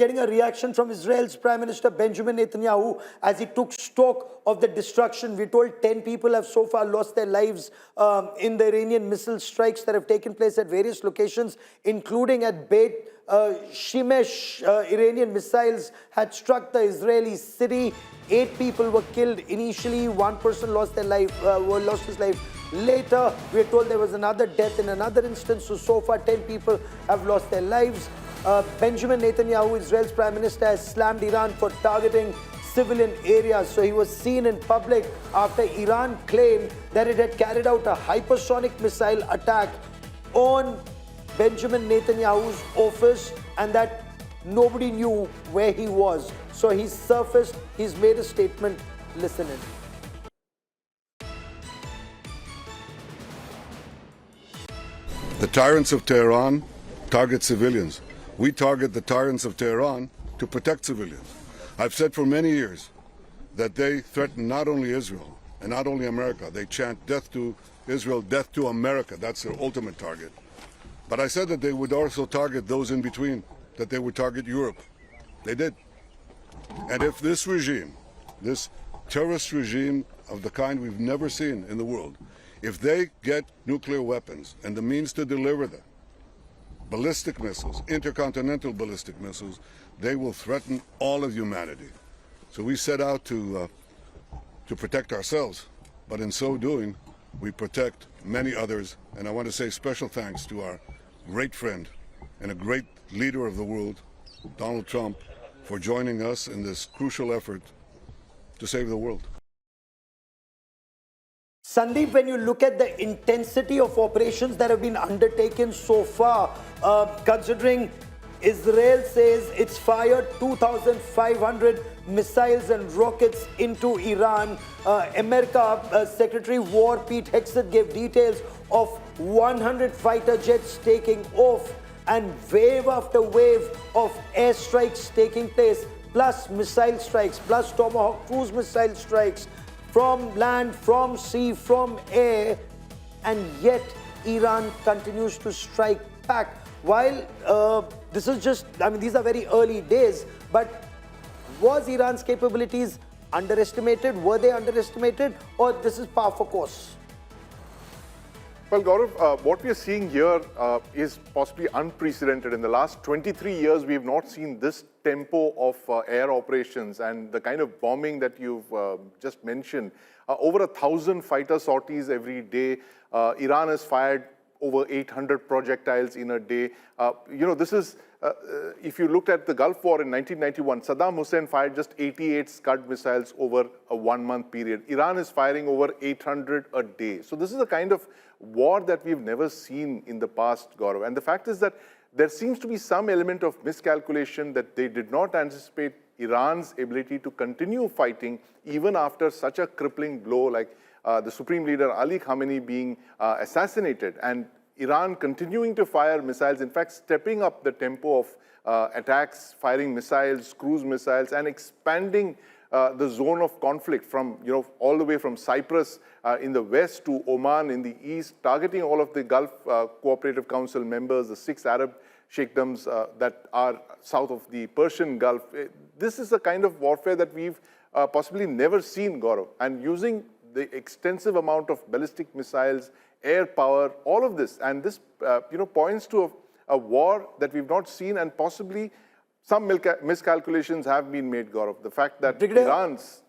getting a reaction from Israel's Prime Minister Benjamin Netanyahu as he took stock of the destruction. We're told 10 people have so far lost their lives in the Iranian missile strikes that have taken place at various locations, including at Beit Shemesh. Iranian missiles had struck the Israeli city. 8 people were killed initially. 1 person lost his life. Later, we are told there was another death in another instance. So far, 10 people have lost their lives. Benjamin Netanyahu, Israel's Prime Minister, has slammed Iran for targeting civilian areas. So he was seen in public after Iran claimed that it had carried out a hypersonic missile attack on Benjamin Netanyahu's office and that nobody knew where he was. So he's surfaced, he's made a statement. Listen in. The tyrants of Tehran target civilians. We target the tyrants of Tehran to protect civilians. I've said for many years that they threaten not only Israel and not only America. They chant death to Israel, death to America. That's their ultimate target. But I said that they would also target those in between, that they would target Europe. They did. And if this regime, this terrorist regime of the kind we've never seen in the world, if they get nuclear weapons and the means to deliver them, ballistic missiles, intercontinental ballistic missiles, they will threaten all of humanity. So we set out to protect ourselves, but in so doing, we protect many others. And I want to say special thanks to our great friend and a great leader of the world, Donald Trump, for joining us in this crucial effort to save the world. Sandeep, when you look at the intensity of operations that have been undertaken so far, considering Israel says it's fired 2,500 missiles and rockets into Iran, America Secretary of War Pete Hegseth gave details of 100 fighter jets taking off and wave after wave of airstrikes taking place, plus missile strikes, plus Tomahawk cruise missile strikes, from land, from sea, from air, and yet Iran continues to strike back. While this is just, these are very early days, but was Iran's capabilities underestimated? Were they underestimated? Or this is par for course? Well, Gaurav, what we are seeing here is possibly unprecedented. In the last 23 years, we have not seen this tempo of air operations and the kind of bombing that you've just mentioned. Over 1,000 fighter sorties every day. Iran has fired over 800 projectiles in a day. This is, if you looked at the Gulf War in 1991, Saddam Hussein fired just 88 Scud missiles over a 1-month period. Iran is firing over 800 a day. So this is a kind of war that we've never seen in the past, Gaurav. And the fact is that there seems to be some element of miscalculation that they did not anticipate Iran's ability to continue fighting even after such a crippling blow like the Supreme Leader Ali Khamenei being assassinated, and Iran continuing to fire missiles, in fact stepping up the tempo of attacks, firing missiles, cruise missiles, and expanding the zone of conflict from, all the way from Cyprus in the west to Oman in the east, targeting all of the Gulf Cooperative Council members, the 6 Arab sheikdoms that are south of the Persian Gulf. This is the kind of warfare that we've possibly never seen, Gaurav, and using the extensive amount of ballistic missiles, air power, all of this, and this points to a war that we've not seen, and possibly some miscalculations have been made, Gaurav. The fact that Iran's